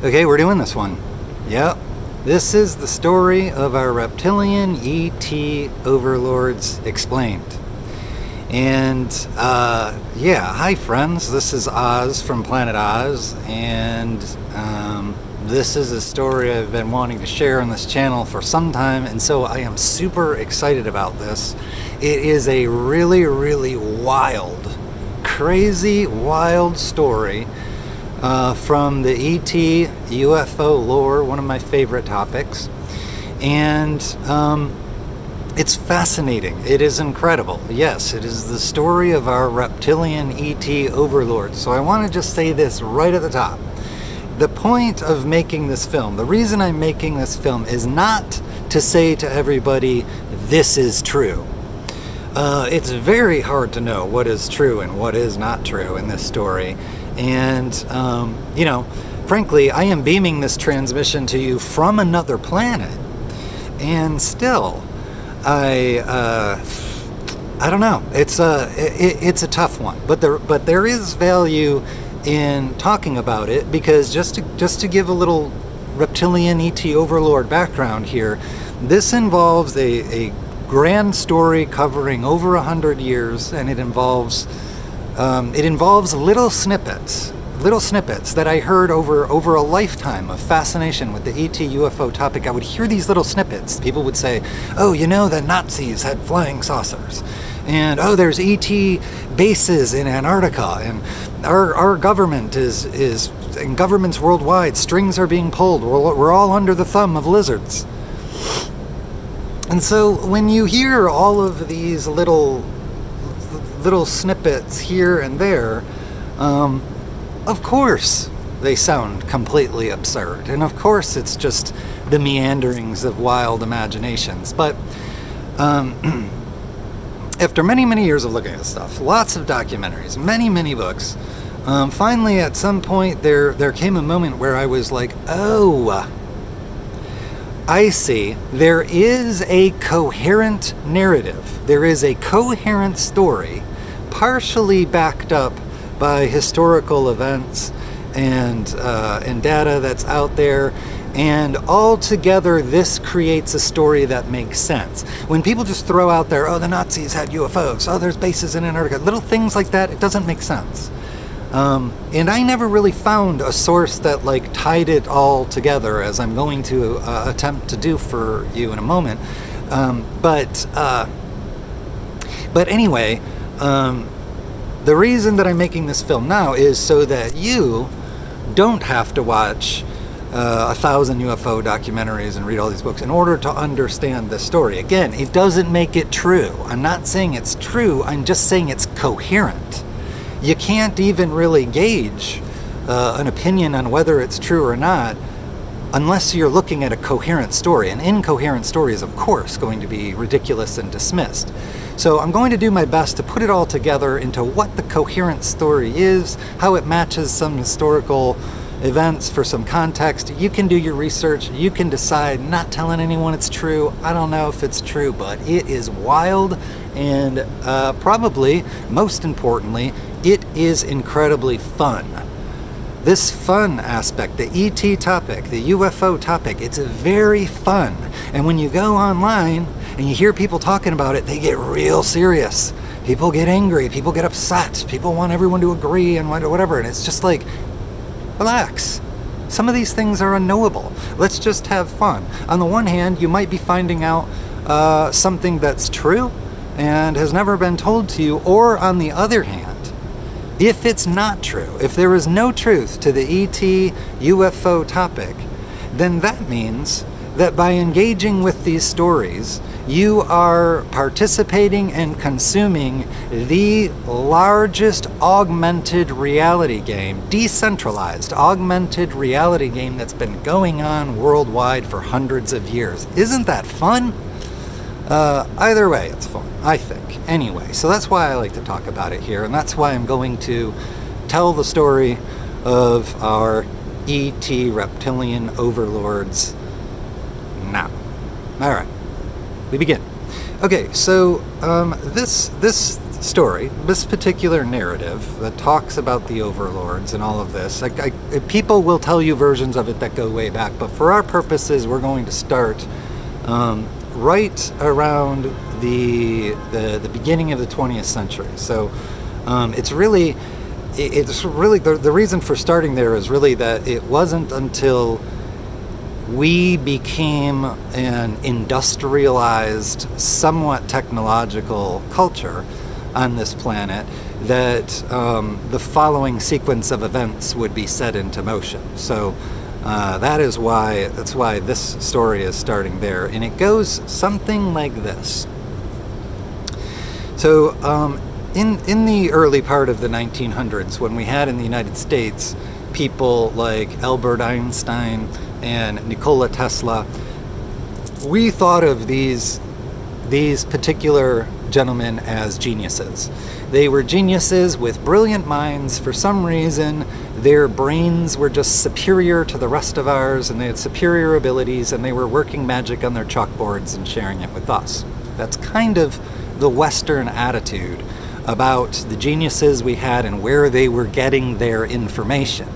Okay, we're doing this one. Yep. This is the story of our reptilian ET overlords explained. And yeah, hi friends, this is Oz from planetOZ, and this is a story I've been wanting to share on this channel for some time, and so I am super excited about this. It is a really, really wild, crazy, wild story from the ET UFO lore, one of my favorite topics, and it's fascinating. It is incredible. Yes, it is the story of our reptilian ET overlords. So I want to just say this right at the top. The point of making this film, the reason I'm making this film, is not to say to everybody, this is true. It's very hard to know what is true and what is not true in this story. And, you know, frankly, I am beaming this transmission to you from another planet. And still, I don't know. It's a tough one. But there is value in talking about it, because just to give a little reptilian ET overlord background here, this involves a grand story covering over 100 years, and it involves little snippets that I heard over a lifetime of fascination with the ET UFO topic. I would hear these little snippets. People would say, oh, you know, the Nazis had flying saucers, and oh, there's ET bases in Antarctica, and our government is and governments worldwide, strings are being pulled. We're all under the thumb of lizards. And so when you hear all of these little snippets here and there, of course they sound completely absurd, and of course it's just the meanderings of wild imaginations. But after many years of looking at stuff, lots of documentaries, many books, finally at some point there came a moment where I was like, oh, I see. There is a coherent narrative. There is a coherent story, partially backed up by historical events and data that's out there, and all together this creates a story that makes sense. When people just throw out there, oh, the Nazis had UFOs, oh, there's bases in Antarctica, little things like that, it doesn't make sense. And I never really found a source that like tied it all together, as I'm going to attempt to do for you in a moment. But anyway, the reason that I'm making this film now is so that you don't have to watch 1,000 UFO documentaries and read all these books in order to understand the story. Again, it doesn't make it true. I'm not saying it's true, I'm just saying it's coherent. You can't even really gauge an opinion on whether it's true or not unless you're looking at a coherent story. An incoherent story is, of course, going to be ridiculous and dismissed. So I'm going to do my best to put it all together into what the coherent story is, how it matches some historical events for some context. You can do your research, you can decide, not telling anyone it's true. I don't know if it's true, but it is wild, and probably, most importantly, it is incredibly fun. This fun aspect, the ET topic, the UFO topic, it's very fun. And when you go online and you hear people talking about it, they get real serious. People get angry, people get upset, people want everyone to agree and whatever, and it's just like, relax. Some of these things are unknowable. Let's just have fun. On the one hand, you might be finding out something that's true and has never been told to you, or on the other hand, if it's not true, if there is no truth to the ET UFO topic, then that means that by engaging with these stories, you are participating and consuming the largest augmented reality game, decentralized augmented reality game that's been going on worldwide for hundreds of years. Isn't that fun? Either way, it's fun, I think. Anyway, so that's why I like to talk about it here, and that's why I'm going to tell the story of our ET reptilian overlords now. All right, we begin. Okay, so this story, this particular narrative that talks about the Overlords and all of this, people will tell you versions of it that go way back, but for our purposes, we're going to start right around the beginning of the 20th century. So it's really the reason for starting there is really that it wasn't until we became an industrialized, somewhat technological culture on this planet that the following sequence of events would be set into motion. So that's why this story is starting there, and it goes something like this. So in the early part of the 1900s, when we had in the United States people like Albert Einstein and Nikola Tesla, we thought of these particular gentlemen as geniuses. They were geniuses with brilliant minds. For some reason, their brains were just superior to the rest of ours, and they had superior abilities, and they were working magic on their chalkboards and sharing it with us. That's kind of the Western attitude about the geniuses we had and where they were getting their information.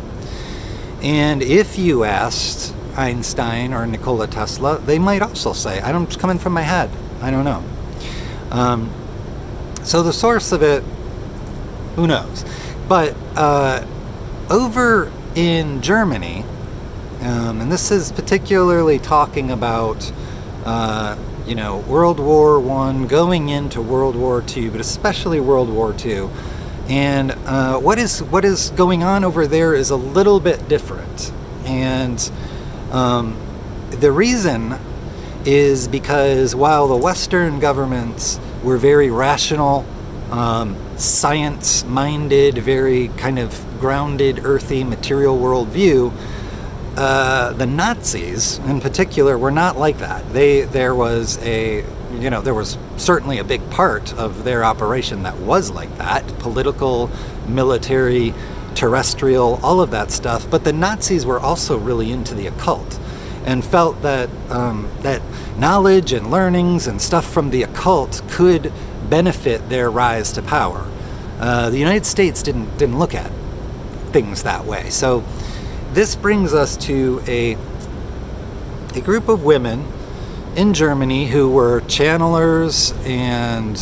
And if you asked Einstein or Nikola Tesla, they might also say, it's coming from my head, I don't know. So the source of it, who knows? But over in Germany, and this is particularly talking about World War I going into World War II, but especially World War II. And what is going on over there is a little bit different. And the reason is because while the Western governments were very rational, science-minded, very kind of grounded, earthy, material worldview, the Nazis, in particular, were not like that. There was certainly a big part of their operation that was like that, political, military, terrestrial, all of that stuff. But the Nazis were also really into the occult, and felt that that knowledge and learnings and stuff from the occult could benefit their rise to power. The United States didn't look at things that way. So this brings us to a group of women in Germany who were channelers, and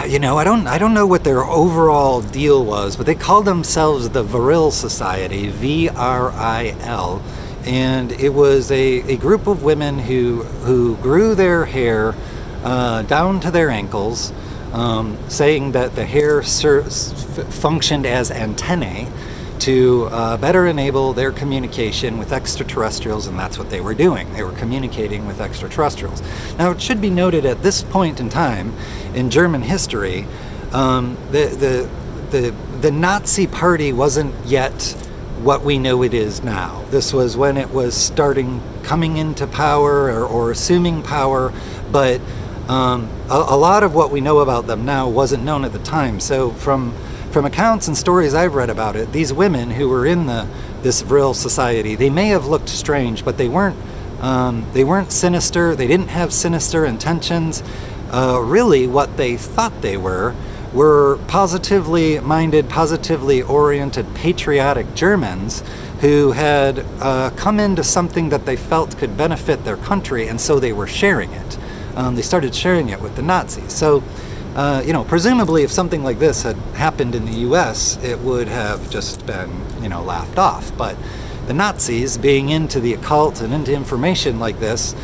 I don't know what their overall deal was, but they called themselves the Vril Society, V-R-I-L, and it was a group of women who grew their hair down to their ankles, saying that the hair functioned as antennae to better enable their communication with extraterrestrials, and that's what they were doing. They were communicating with extraterrestrials. Now, it should be noted at this point in time in German history, the Nazi Party wasn't yet what we know it is now. This was when it was coming into power or assuming power, but a lot of what we know about them now wasn't known at the time. So from accounts and stories I've read about it, these women who were in this Vril Society, they may have looked strange, but they weren't sinister. They didn't have sinister intentions. Really, what they thought they were positively minded, positively oriented, patriotic Germans who had come into something that they felt could benefit their country, and so they were sharing it. They started sharing it with the Nazis. So, presumably if something like this had happened in the US, it would have just been, laughed off. But the Nazis, being into the occult and into information like this,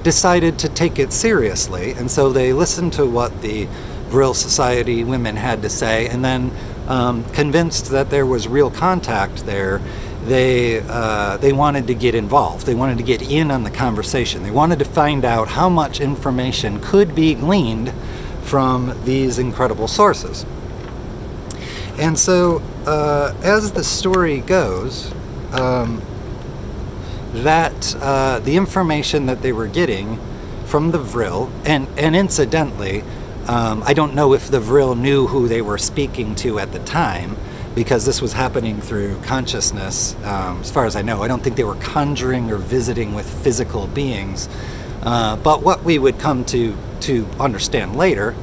decided to take it seriously, and so they listened to what the Vril Society women had to say, and then convinced that there was real contact there, they wanted to get involved. They wanted to get in on the conversation. They wanted to find out how much information could be gleaned from these incredible sources. And so, as the story goes, the information that they were getting from the Vril, and incidentally, I don't know if the Vril knew who they were speaking to at the time, because this was happening through consciousness. As far as I know, I don't think they were conjuring or visiting with physical beings, But what we would come to understand later,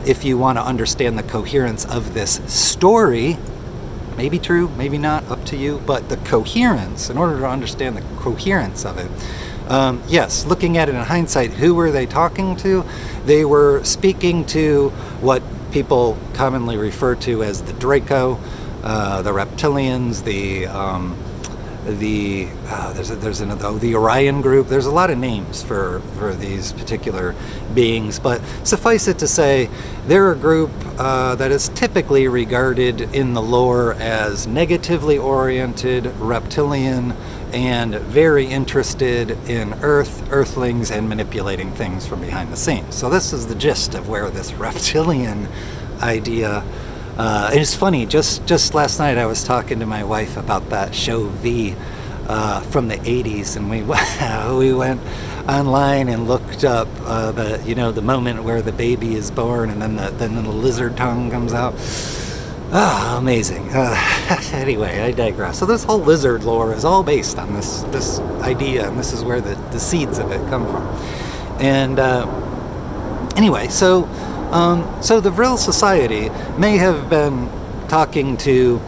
if you want to understand the coherence of this story, maybe true, maybe not, up to you, but the coherence, in order to understand the coherence of it, yes, looking at it in hindsight, who were they talking to? They were speaking to what people commonly refer to as the Draco, the Reptilians, the Orion group. There's a lot of names for these particular beings, but suffice it to say, they're a group that is typically regarded in the lore as negatively oriented, reptilian, and very interested in Earthlings, and manipulating things from behind the scenes. So this is the gist of where this reptilian idea. And it's funny, just last night I was talking to my wife about that show V from the 80s, and we went online and looked up the moment where the baby is born, and then the lizard tongue comes out. Ah, amazing. Anyway, I digress. So this whole lizard lore is all based on this idea, and this is where the seeds of it come from. And anyway, so the Vril Society may have been talking to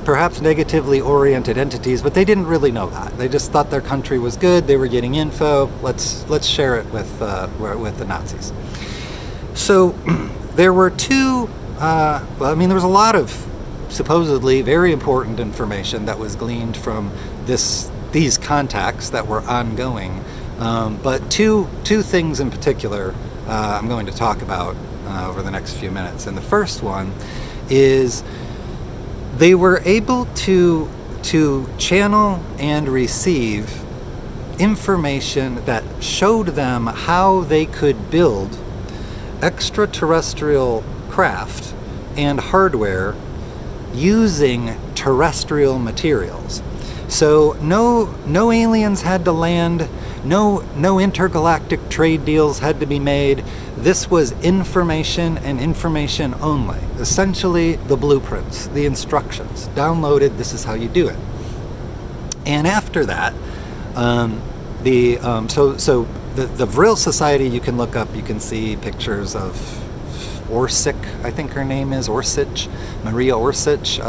perhaps negatively oriented entities, but they didn't really know that. They just thought their country was good. They were getting info. Let's share it with the Nazis. So there were two. Well, I mean, there was a lot of supposedly very important information that was gleaned from these contacts that were ongoing. But two things in particular I'm going to talk about over the next few minutes. And the first one is they were able to channel and receive information that showed them how they could build extraterrestrial craft and hardware using terrestrial materials. So no aliens had to land, no intergalactic trade deals had to be made. This was information and information only. Essentially the blueprints, the instructions, downloaded, this is how you do it. And after that, the Vril Society, you can look up, you can see pictures of Orsic, I think her name is, Orsich, Maria Orsich.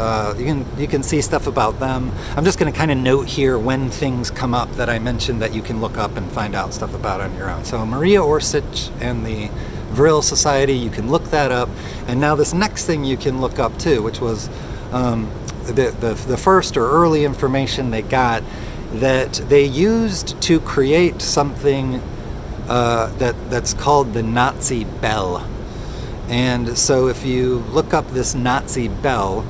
You can see stuff about them. I'm just going to kind of note here when things come up that I mentioned that you can look up and find out stuff about on your own. So Maria Orsich and the Vril Society, you can look that up. And now this next thing you can look up too, which was the first or early information they got that they used to create something that's called the Nazi bell. And so if you look up this Nazi bell,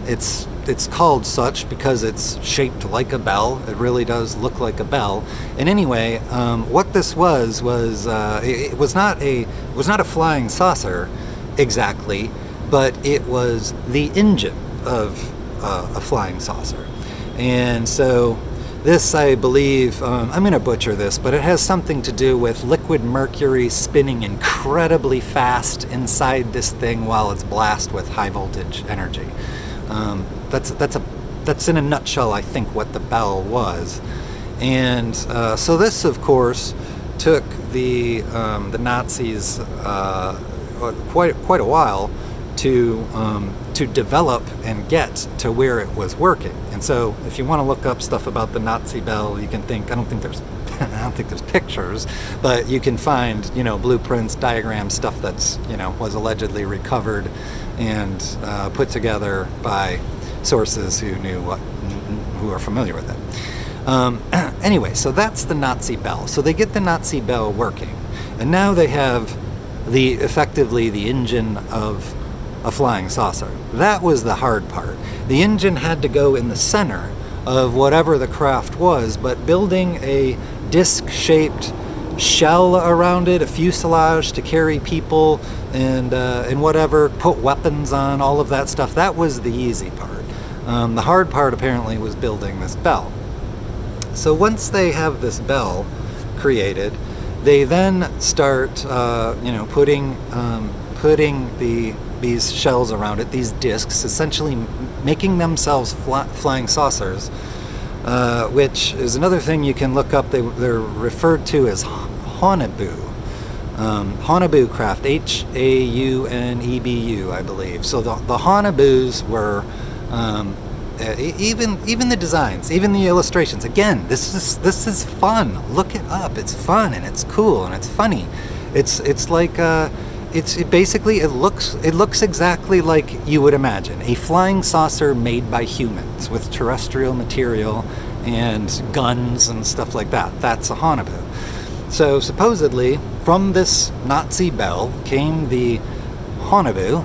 it's called such because it's shaped like a bell. It really does look like a bell. And anyway, what this was it was not a flying saucer exactly, but it was the engine of a flying saucer. And so this, I believe, I'm going to butcher this, but it has something to do with liquid mercury spinning incredibly fast inside this thing while it's blasted with high voltage energy. That's in a nutshell, I think, what the bell was. And so this, of course, took the Nazis quite a while to develop and get to where it was working. And so if you want to look up stuff about the Nazi bell, you can think, I don't think there's pictures, but you can find, blueprints, diagrams, stuff that's, was allegedly recovered and put together by sources who are familiar with it. Anyway, so that's the Nazi bell. So they get the Nazi bell working, and now they have effectively the engine of a flying saucer. That was the hard part. The engine had to go in the center of whatever the craft was, but building a disc-shaped shell around it, a fuselage to carry people and whatever, put weapons on, all of that stuff, that was the easy part. The hard part apparently was building this bell. So once they have this bell created, they then start putting these shells around it, these discs, essentially making themselves flying saucers which is another thing you can look up. They're referred to as Haunebu. Haunebu craft, Haunebu, I believe. So the Haunebus were, even the designs, even the illustrations. Again, this is fun. Look it up. It's fun and it's cool and it's funny. It's like it looks exactly like you would imagine a flying saucer made by humans with terrestrial material and guns and stuff like that. That's a Haunebu. So supposedly from this Nazi bell came the Haunebu,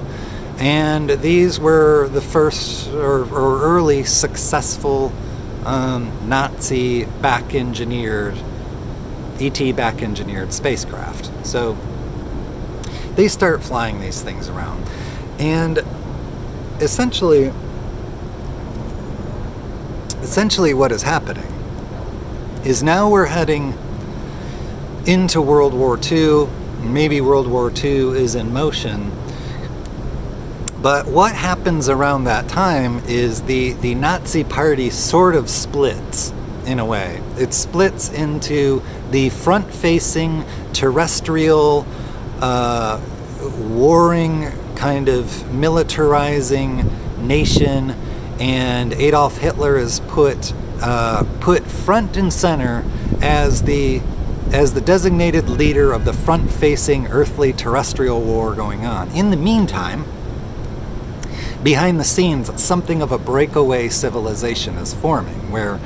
and these were the first or early successful Nazi back-engineered, ET back-engineered spacecraft. So they start flying these things around, and essentially what is happening is now we're heading into World War II. Maybe World War II is in motion. But what happens around that time is the Nazi party sort of splits in a way. It splits into the front-facing, terrestrial, warring, kind of militarizing nation, and Adolf Hitler is put front and center as the designated leader of the front-facing earthly terrestrial war going on. In the meantime, behind the scenes, something of a breakaway civilization is forming, where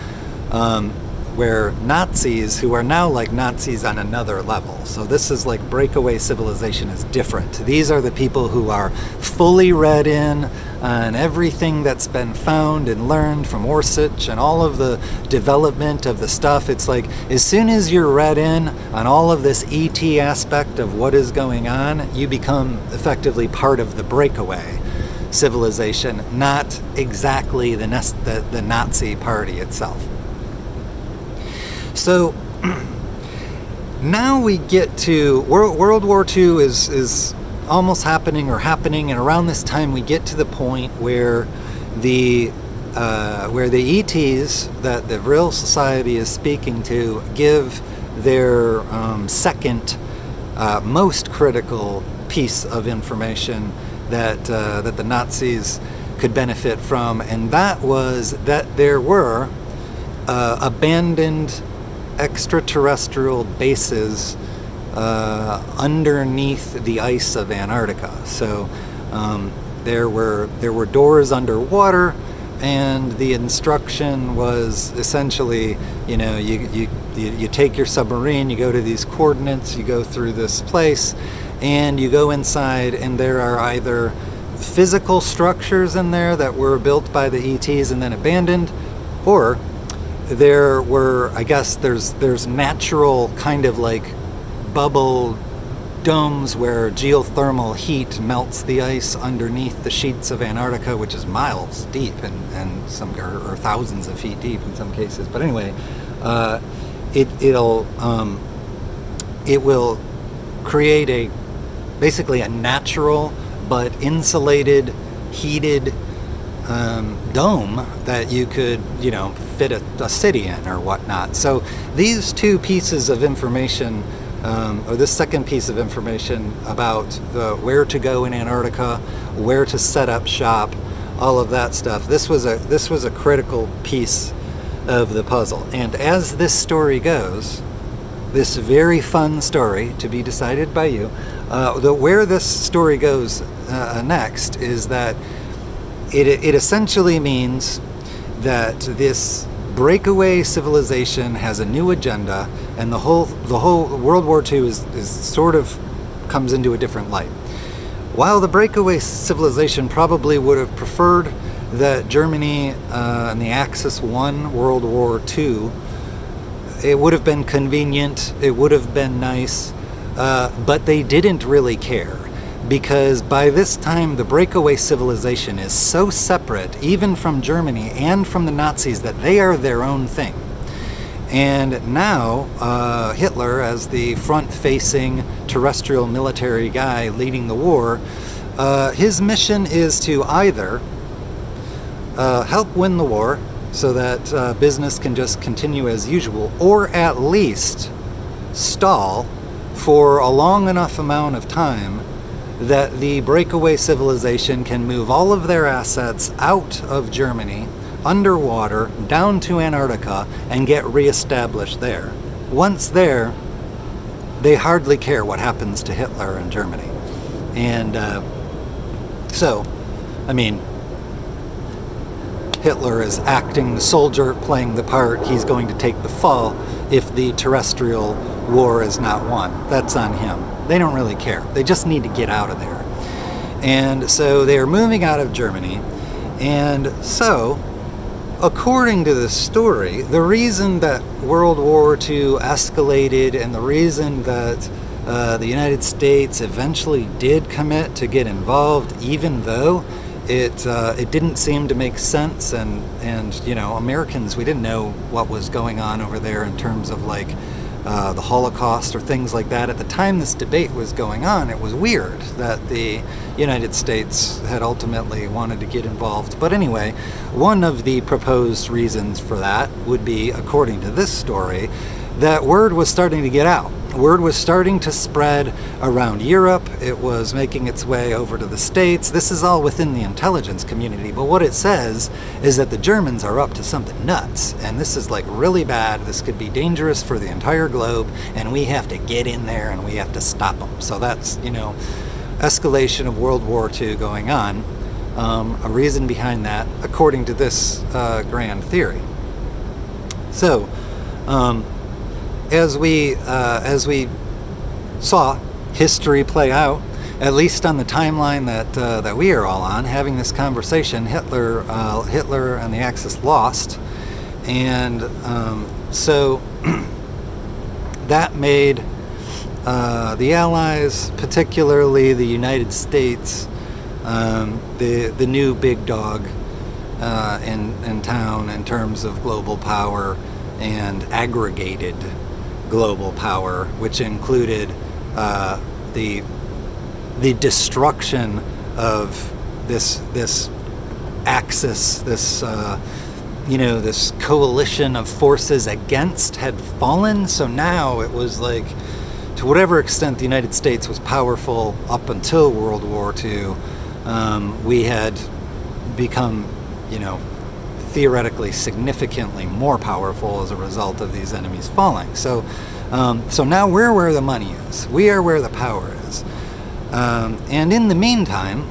Nazis, who are now like Nazis on another level. So this is like breakaway civilization is different. These are the people who are fully read in on everything that's been found and learned from Orsich and all of the development of the stuff. It's like as soon as you're read in on all of this ET aspect of what is going on, you become effectively part of the breakaway civilization, not exactly the Nazi party itself. So now we get to World War II is almost happening or happening, and around this time we get to the point where the ETs that the Vril Society is speaking to give their second most critical piece of information that the Nazis could benefit from, and that was that there were abandoned extraterrestrial bases underneath the ice of Antarctica. So there were doors underwater, and the instruction was essentially, you know, you take your submarine, you go to these coordinates, you go through this place, and you go inside, and there are either physical structures in there that were built by the ETs and then abandoned, or there were, I guess there's natural kind of like bubble domes where geothermal heat melts the ice underneath the sheets of Antarctica, which is miles deep and some or thousands of feet deep in some cases. But anyway, it will create basically a natural but insulated, heated dome that you could, you know, fit a city in or whatnot. So these two pieces of information, or this second piece of information about where to go in Antarctica, where to set up shop, all of that stuff, this was a critical piece of the puzzle. And as this story goes, this very fun story to be decided by you, where this story goes next is that it essentially means that this breakaway civilization has a new agenda, and the whole World War II is sort of comes into a different light. While the breakaway civilization probably would have preferred that Germany and the Axis won World War II, it would have been convenient, it would have been nice, but they didn't really care. Because by this time the breakaway civilization is so separate, even from Germany and from the Nazis, that they are their own thing. And now Hitler, as the front-facing terrestrial military guy leading the war, his mission is to either help win the war so that business can just continue as usual, or at least stall for a long enough amount of time that the breakaway civilization can move all of their assets out of Germany, underwater, down to Antarctica, and get reestablished there. Once there, they hardly care what happens to Hitler in Germany. And so, I mean, Hitler is acting the soldier, playing the part. He's going to take the fall if the terrestrial war is not won. That's on him. They don't really care. They just need to get out of there. And so they are moving out of Germany. And so, according to the story, the reason that World War II escalated and the reason that the United States eventually did commit to get involved, even though it didn't seem to make sense, and you know, Americans, we didn't know what was going on over there in terms of like the Holocaust or things like that. At the time this debate was going on, it was weird that the United States had ultimately wanted to get involved. But anyway, one of the proposed reasons for that would be, according to this story, that word was starting to get out. Word was starting to spread around Europe. It was making its way over to the States. This is all within the intelligence community, but what it says is that the Germans are up to something nuts, and this is like really bad. This could be dangerous for the entire globe, and we have to get in there and we have to stop them. So that's, you know, escalation of World War II going on. A reason behind that, according to this grand theory. So, as we saw history play out, at least on the timeline that we are all on, having this conversation, Hitler and the Axis lost, and so that made the Allies, particularly the United States, the new big dog in town in terms of global power and aggregated global power, which included the destruction of this axis, this you know, this coalition of forces against had fallen. So now it was like, to whatever extent the United States was powerful up until World War II, we had become, you know, theoretically significantly more powerful as a result of these enemies falling. So, so now we're where the money is. We are where the power is. And in the meantime,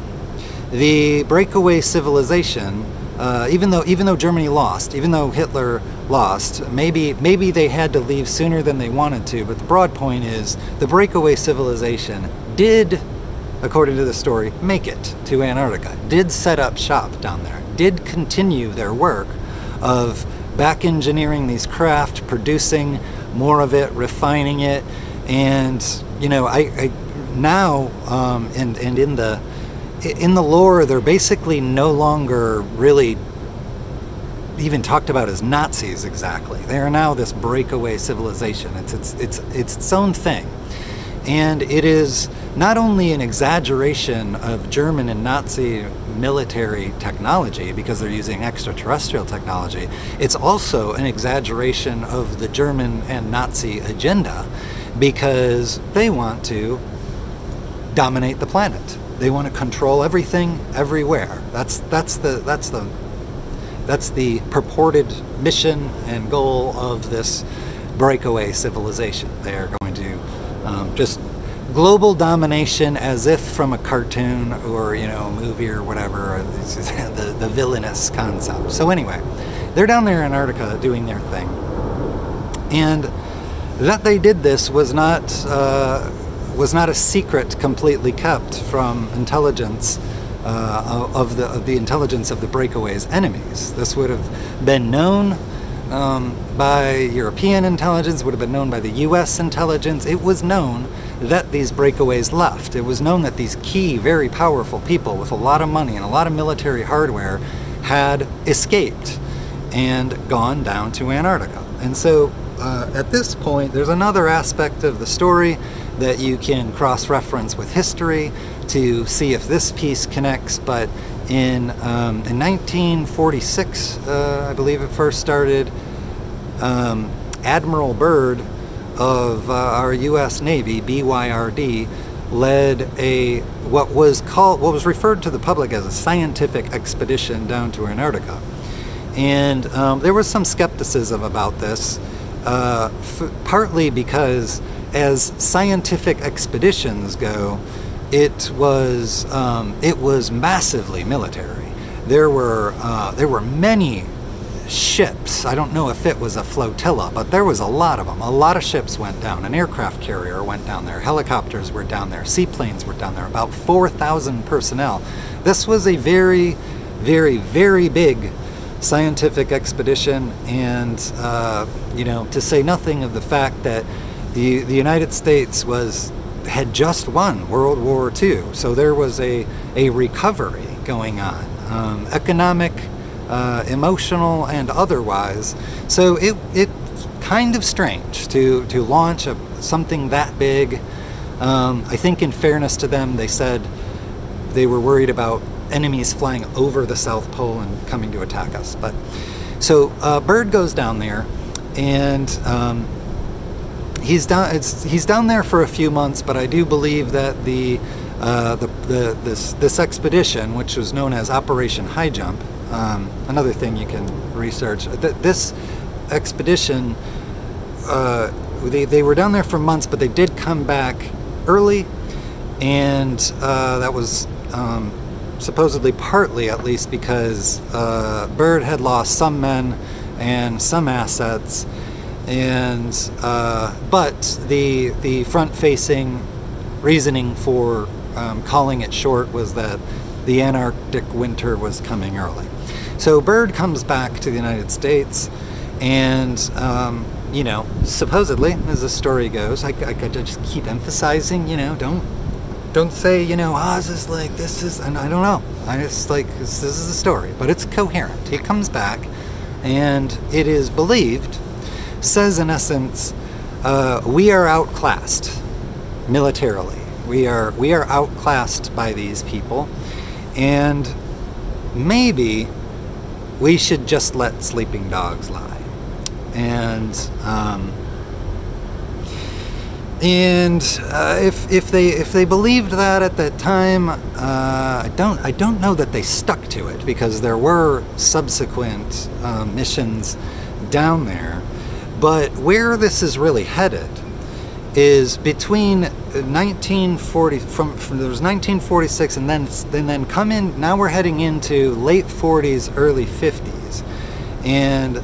the breakaway civilization, even though Germany lost, even though Hitler lost, maybe they had to leave sooner than they wanted to, but the broad point is the breakaway civilization did, according to the story, make it to Antarctica, did set up shop down there, did continue their work of back engineering these craft, producing more of it, refining it, and you know, I now and in the lore, they're basically no longer really even talked about as Nazis exactly. They are now this breakaway civilization. It's its own thing. And it is not only an exaggeration of German and Nazi military technology because they're using extraterrestrial technology, it's also an exaggeration of the German and Nazi agenda because they want to dominate the planet. They want to control everything, everywhere. That's the purported mission and goal of this breakaway civilization. They are going to just global domination, as if from a cartoon or, you know, a movie or whatever. the villainous concept. So anyway, they're down there in Antarctica doing their thing, and that they did this was not a secret completely kept from intelligence of the intelligence of the breakaways' enemies. This would have been known by European intelligence, would have been known by the US intelligence. It was known that these breakaways left. It was known that these key, very powerful people with a lot of money and a lot of military hardware had escaped and gone down to Antarctica. And so at this point, there's another aspect of the story that you can cross-reference with history to see if this piece connects, but in 1946, I believe it first started. Admiral Byrd of our U.S. Navy, BYRD, led what was referred to the public as a scientific expedition down to Antarctica. And there was some skepticism about this, partly because as scientific expeditions go, it was massively military. There were many ships. I don't know if it was a flotilla, but there was a lot of them. A lot of ships went down. An aircraft carrier went down there. Helicopters were down there. Seaplanes were down there. About 4,000 personnel. This was a very, very, very big scientific expedition, and you know, to say nothing of the fact that the United States had just won World War II, so there was a recovery going on, economic, emotional, and otherwise. So it's kind of strange to launch something that big. I think, in fairness to them, they said they were worried about enemies flying over the South Pole and coming to attack us. But so Byrd goes down there, and he's down there for a few months. But I do believe that this expedition, which was known as Operation Highjump, another thing you can research, this expedition, they were down there for months, but they did come back early, and that was supposedly partly, at least, because Byrd had lost some men and some assets, and but the front-facing reasoning for calling it short was that the Antarctic winter was coming early. So Byrd comes back to the United States, and you know, supposedly, as the story goes, I could just keep emphasizing, you know, don't say, you know, Oz is like, this is, and I don't know. I just like, this is the story, but it's coherent. He comes back, and it is believed, says in essence, we are outclassed militarily. We are outclassed by these people, and maybe we should just let sleeping dogs lie. And if they believed that at that time, I don't know that they stuck to it, because there were subsequent missions down there. But where this is really headed is between 1940, from there was 1946, and then come in. Now we're heading into late 40s, early 50s, and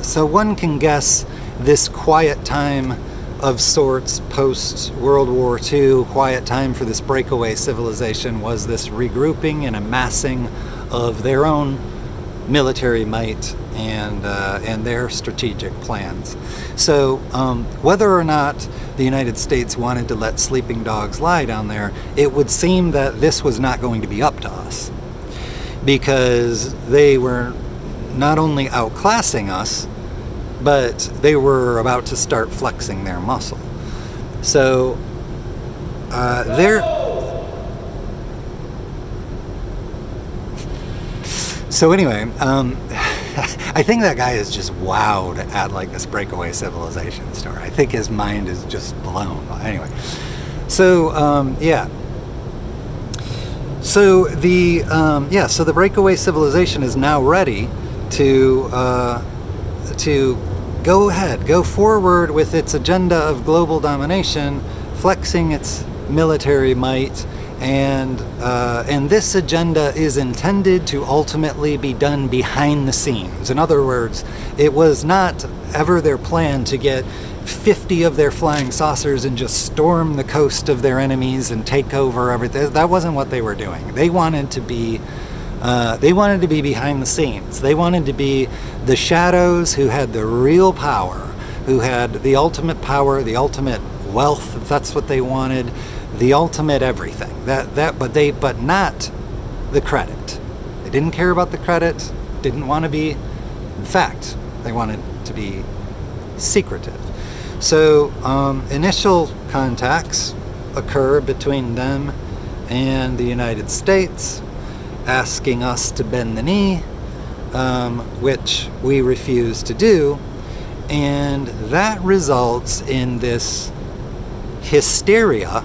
so one can guess this quiet time of sorts post World War II, quiet time for this breakaway civilization, was this regrouping and amassing of their own military might and their strategic plans. So whether or not the United States wanted to let sleeping dogs lie down there, it would seem that this was not going to be up to us, because they were not only outclassing us, but they were about to start flexing their muscle. So So anyway, I think that guy is just wowed at like this breakaway civilization story. I think his mind is just blown. Anyway, so yeah. So the breakaway civilization is now ready to go forward with its agenda of global domination, flexing its military might, and this agenda is intended to ultimately be done behind the scenes. In other words, it was not ever their plan to get 50 of their flying saucers and just storm the coast of their enemies and take over everything. That wasn't what they were doing. They wanted to be behind the scenes. They wanted to be the shadows who had the real power, who had the ultimate power, the ultimate wealth, if that's what they wanted, the ultimate everything. But not the credit. They didn't care about the credit, didn't want to be, in fact, they wanted to be secretive. So initial contacts occur between them and the United States, asking us to bend the knee, which we refuse to do, and that results in this hysteria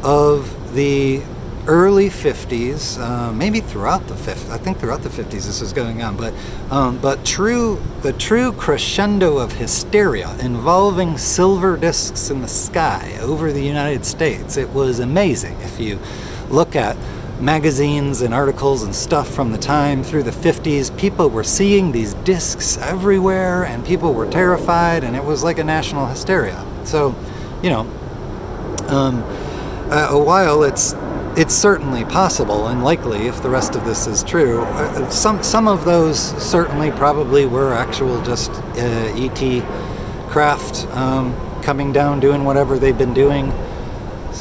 of the early 50s, maybe throughout the 50s. I think throughout the 50s this was going on, but the true crescendo of hysteria involving silver discs in the sky over the United States. It was amazing. If you look at magazines and articles and stuff from the time through the 50s, people were seeing these discs everywhere, and people were terrified, and it was like a national hysteria. So, you know, while it's certainly possible and likely, if the rest of this is true, some of those certainly probably were actual just ET craft coming down, doing whatever they've been doing,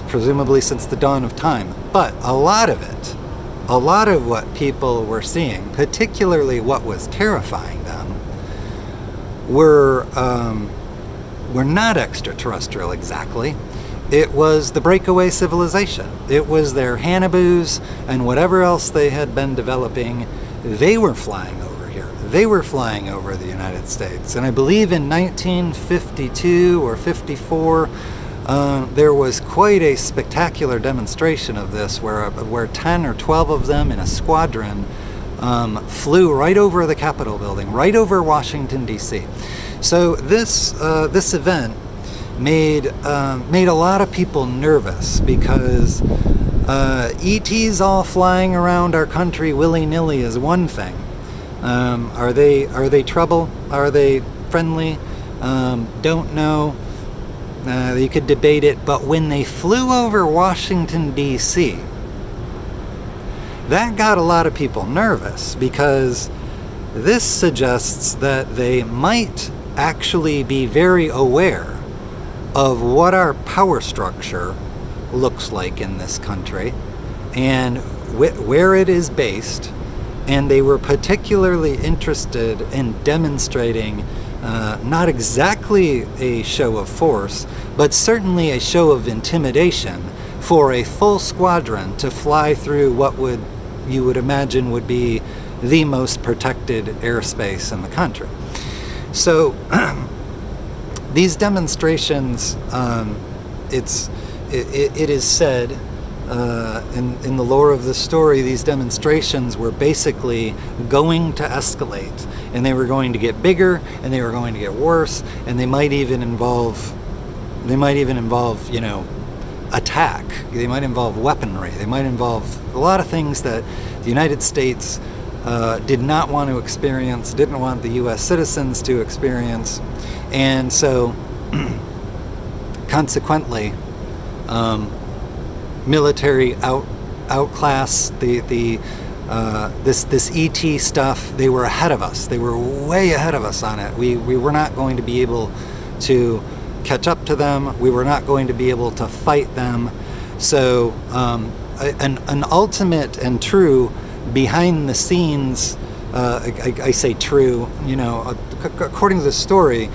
presumably since the dawn of time. But a lot of what people were seeing, particularly what was terrifying them, were not extraterrestrial exactly. It was the Breakaway Civilization. It was their Hannibus and whatever else they had been developing. They were flying over here. They were flying over the United States. And I believe in 1952 or 54, there was quite a spectacular demonstration of this where 10 or 12 of them in a squadron flew right over the Capitol building, right over Washington, D.C. So this event made a lot of people nervous, because ETs all flying around our country willy-nilly is one thing. Are they trouble? Are they friendly? Don't know. You could debate it, but when they flew over Washington, D.C., that got a lot of people nervous, because this suggests that they might actually be very aware of what our power structure looks like in this country and where it is based, and they were particularly interested in demonstrating not exactly a show of force, but certainly a show of intimidation for a full squadron to fly through what you would imagine would be the most protected airspace in the country. So these demonstrations, it is said in the lore of the story, these demonstrations were basically going to escalate, and they were going to get bigger, and they were going to get worse, and they might even involve, you know, attack. They might involve weaponry. They might involve a lot of things that the United States did not want to experience, didn't want the U.S. citizens to experience. And so, consequently, military outclass this ET stuff. They were ahead of us. They were way ahead of us on it. We were not going to be able to catch up to them. We were not going to be able to fight them. So, an ultimate and true behind the scenes. I say true. You know, according to the story.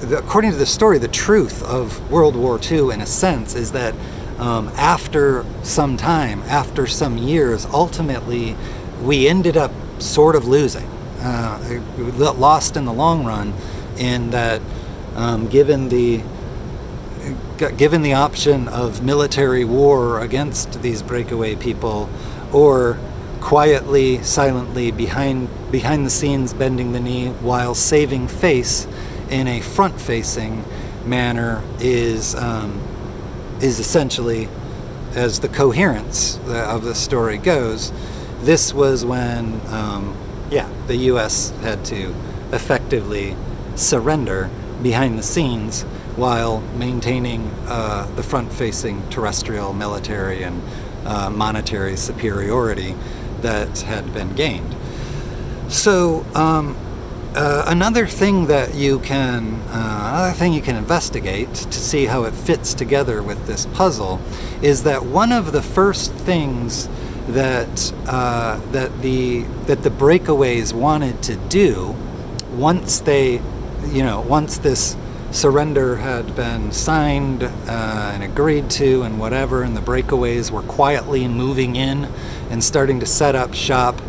According to the story, the truth of World War II, in a sense, is that after some time, after some years, ultimately, we ended up sort of losing. We lost in the long run, in that given the option of military war against these breakaway people, or quietly, silently, behind the scenes, bending the knee while saving face in a front-facing manner, is essentially, as the coherence of the story goes, this was when, the U.S. had to effectively surrender behind the scenes while maintaining the front-facing terrestrial military and monetary superiority that had been gained. So, another thing you can investigate to see how it fits together with this puzzle is that one of the first things that the breakaways wanted to do once this surrender had been signed and agreed to and whatever, and the breakaways were quietly moving in and starting to set up shop,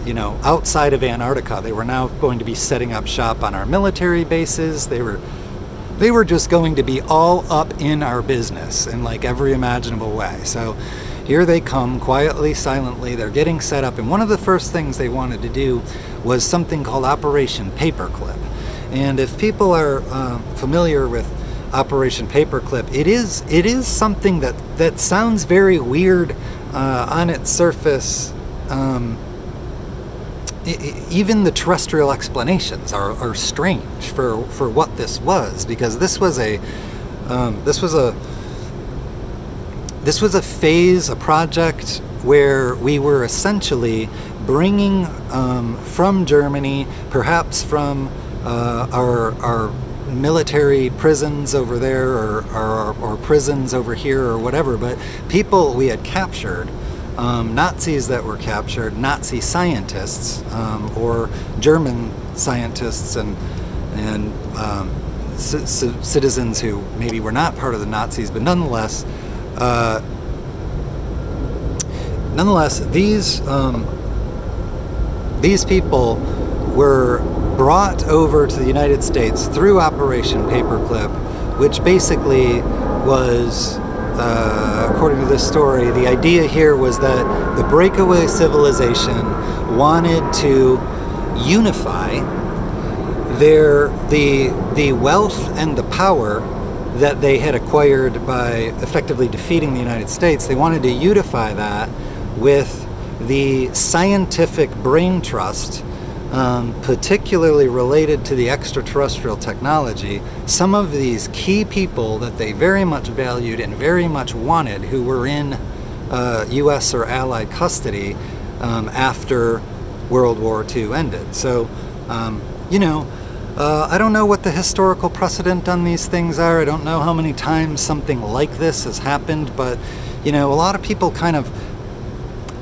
you know, outside of Antarctica. They were now going to be setting up shop on our military bases. They were just going to be all up in our business in like every imaginable way. So here they come, quietly, silently. They're getting set up, and one of the first things they wanted to do was something called Operation Paperclip. And if people are familiar with Operation Paperclip, it is something that sounds very weird on its surface. Even the terrestrial explanations are strange for what this was, because this was a phase, a project where we were essentially bringing from Germany, perhaps from our military prisons over there, or prisons over here, or whatever, but people we had captured, Nazis that were captured, Nazi scientists, or German scientists and citizens who maybe were not part of the Nazis, but nonetheless, these people were brought over to the United States through Operation Paperclip, which basically was, according to this story, the idea here was that the Breakaway Civilization wanted to unify the wealth and the power that they had acquired by effectively defeating the United States. They wanted to unify that with the scientific brain trust, particularly related to the extraterrestrial technology. Some of these key people that they very much valued and very much wanted, who were in US or Allied custody after World War II ended. So, you know, I don't know what the historical precedent on these things are. I don't know how many times something like this has happened, but, you know, a lot of people kind of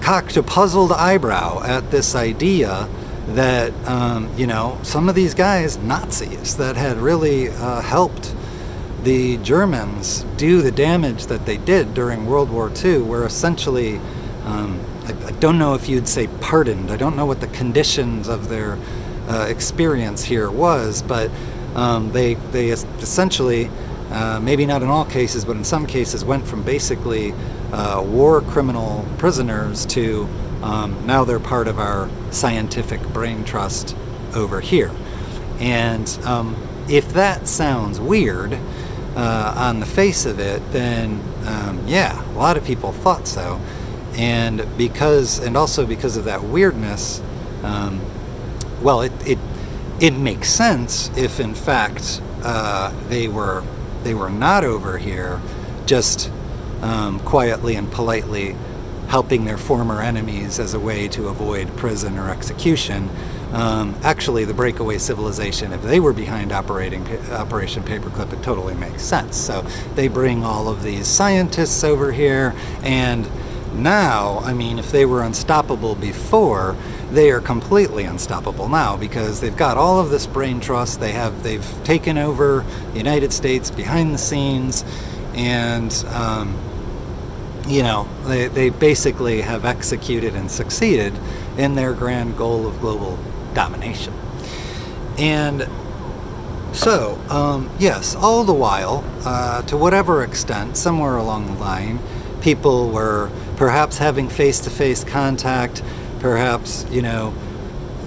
cocked a puzzled eyebrow at this idea that, you know, some of these guys, Nazis, that had really helped the Germans do the damage that they did during World War II, were essentially, I don't know if you'd say pardoned. I don't know what the conditions of their experience here was, but they essentially, maybe not in all cases, but in some cases, went from basically war criminal prisoners to now they're part of our scientific brain trust over here. And if that sounds weird on the face of it, then yeah, a lot of people thought so. And also because of that weirdness, well, it makes sense if in fact they were not over here just quietly and politely helping their former enemies as a way to avoid prison or execution. Actually, the Breakaway Civilization, if they were behind Operation Paperclip, it totally makes sense. So they bring all of these scientists over here, and now, I mean, if they were unstoppable before, they are completely unstoppable now, because they've got all of this brain trust. They've taken over the United States behind the scenes, and you know, they basically have executed and succeeded in their grand goal of global domination. And so, yes, all the while, to whatever extent, somewhere along the line, people were perhaps having face-to-face contact, perhaps, you know,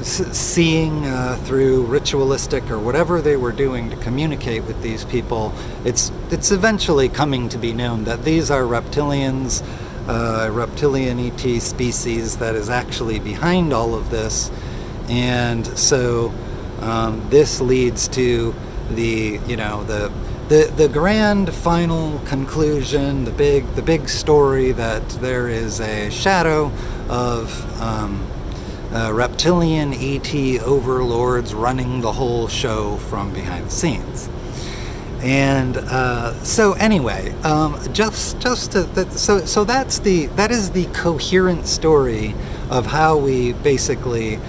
seeing through ritualistic or whatever they were doing to communicate with these people. It's eventually coming to be known that these are reptilians, reptilian ET species that is actually behind all of this. And so this leads to the, you know, the grand final conclusion, the big story that there is a shadow of reptilian ET overlords running the whole show from behind the scenes. And so anyway, that is the coherent story of how we basically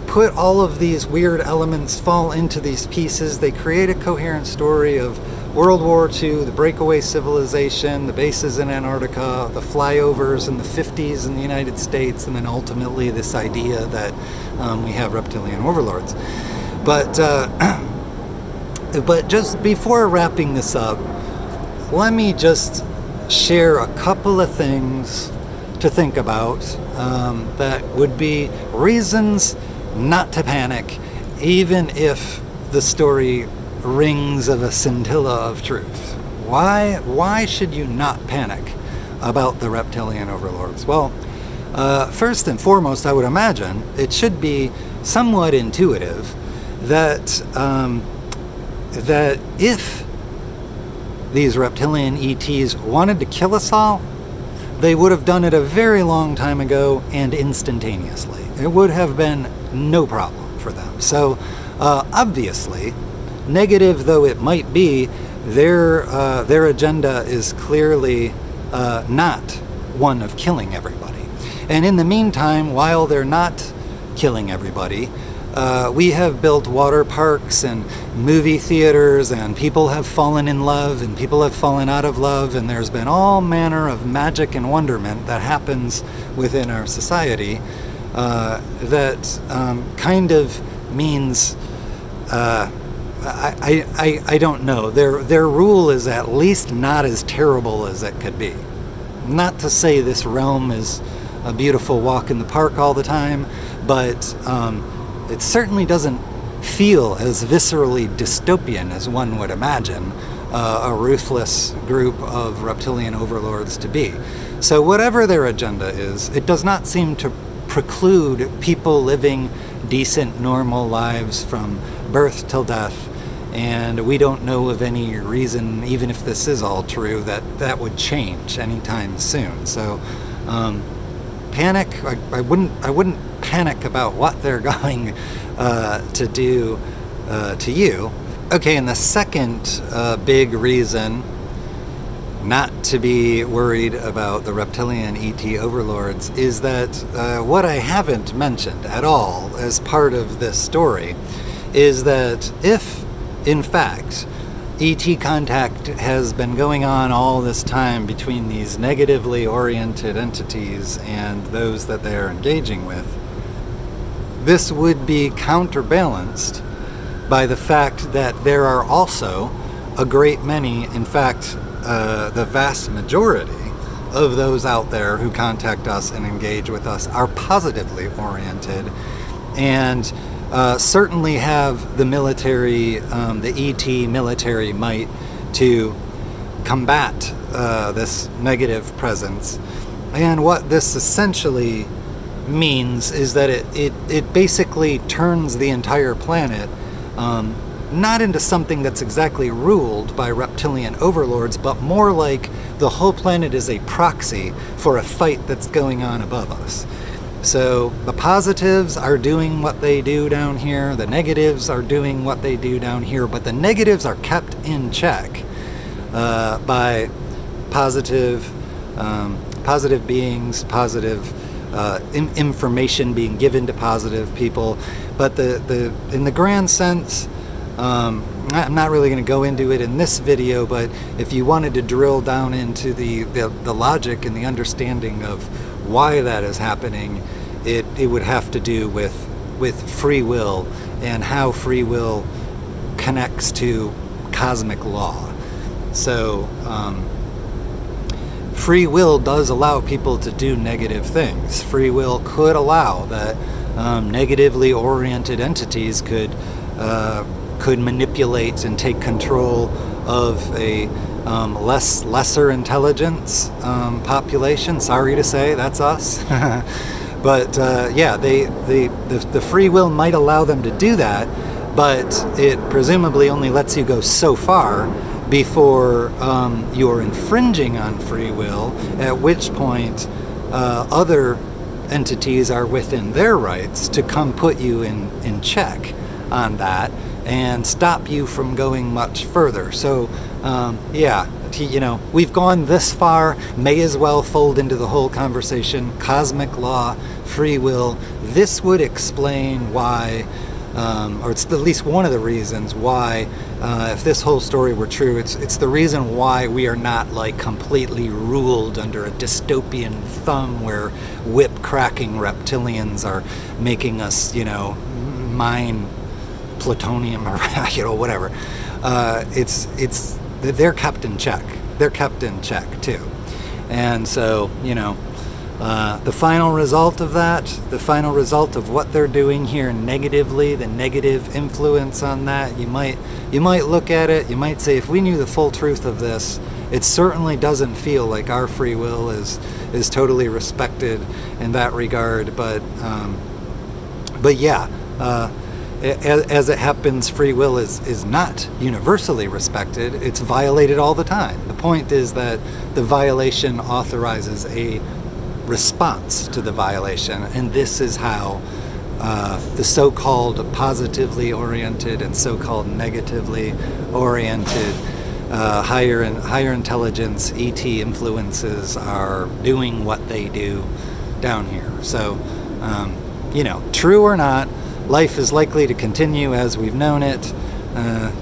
put all of these weird elements fall into these pieces. They create a coherent story of World War II, the Breakaway Civilization, the bases in Antarctica, the flyovers in the 50s in the United States, and then ultimately this idea that we have reptilian overlords. But just before wrapping this up, let me just share a couple of things to think about that would be reasons not to panic, even if the story rings of a scintilla of truth. Why should you not panic about the reptilian overlords? Well, first and foremost, I would imagine it should be somewhat intuitive that that if these reptilian ETs wanted to kill us all, they would have done it a very long time ago and instantaneously. It would have been no problem for them. So obviously, negative though it might be, their agenda is clearly not one of killing everybody. And in the meantime, while they're not killing everybody, we have built water parks and movie theaters, and people have fallen in love and people have fallen out of love, and there's been all manner of magic and wonderment that happens within our society that kind of means I don't know. Their rule is at least not as terrible as it could be. Not to say this realm is a beautiful walk in the park all the time, but it certainly doesn't feel as viscerally dystopian as one would imagine a ruthless group of reptilian overlords to be. So whatever their agenda is, it does not seem to preclude people living decent, normal lives from birth till death. And we don't know of any reason, even if this is all true, that that would change anytime soon. So panic, I wouldn't panic about what they're going to do to you. Okay, and the second big reason not to be worried about the reptilian ET overlords is that what I haven't mentioned at all as part of this story is that if, in fact, ET contact has been going on all this time between these negatively oriented entities and those that they are engaging with, this would be counterbalanced by the fact that there are also a great many, in fact, the vast majority of those out there who contact us and engage with us are positively oriented and certainly have the military, the ET military might to combat this negative presence. And what this essentially means is that it basically turns the entire planet not into something that's exactly ruled by reptilian overlords, but more like the whole planet is a proxy for a fight that's going on above us. So the positives are doing what they do down here, the negatives are doing what they do down here, but the negatives are kept in check by positive beings, positive information being given to positive people. But in the grand sense, I'm not really going to go into it in this video, but if you wanted to drill down into the logic and the understanding of why that is happening, it would have to do with free will and how free will connects to cosmic law. So free will does allow people to do negative things. Free will could allow that negatively oriented entities could manipulate and take control of a lesser intelligence population. Sorry to say, that's us. But yeah, the free will might allow them to do that, but it presumably only lets you go so far before you're infringing on free will, at which point other entities are within their rights to come put you in check on that and stop you from going much further. So yeah, you know, we've gone this far, may as well fold into the whole conversation: cosmic law, free will. this would explain why, or it's at least one of the reasons why, if this whole story were true, it's the reason why we are not like completely ruled under a dystopian thumb where whip-cracking reptilians are making us, you know, mine plutonium or, you know, whatever. They're kept in check. They're kept in check too. And so, you know, the final result of that, the final result of what they're doing here negatively, the negative influence on that, you might look at it, you might say, if we knew the full truth of this, it certainly doesn't feel like our free will is totally respected in that regard. But yeah, as it happens, free will is not universally respected. It's violated all the time. The point is that the violation authorizes a response to the violation, and this is how the so-called positively oriented and so-called negatively oriented higher intelligence ET influences are doing what they do down here. So, you know, true or not, life is likely to continue as we've known it,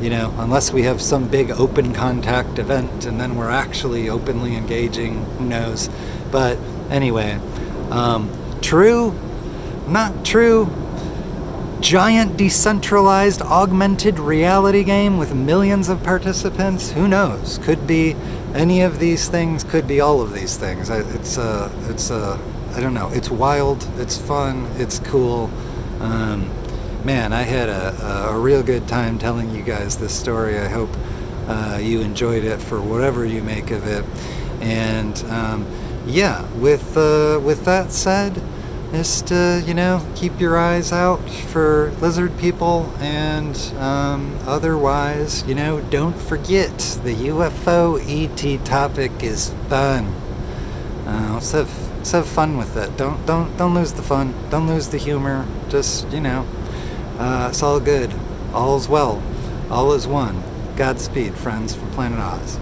you know, unless we have some big open contact event and then we're actually openly engaging, who knows. But anyway, true, not true, giant decentralized augmented reality game with millions of participants, who knows? Could be any of these things, could be all of these things. I don't know, it's wild, it's fun, it's cool. Man, I had a real good time telling you guys this story. I hope you enjoyed it for whatever you make of it. And yeah, with that said, just you know, keep your eyes out for lizard people, and otherwise, you know, don't forget the UFO ET topic is fun. Let's have fun with it. Don't lose the fun. Don't lose the humor. Just, you know, it's all good. All's well. All is one. Godspeed, friends from planet Oz.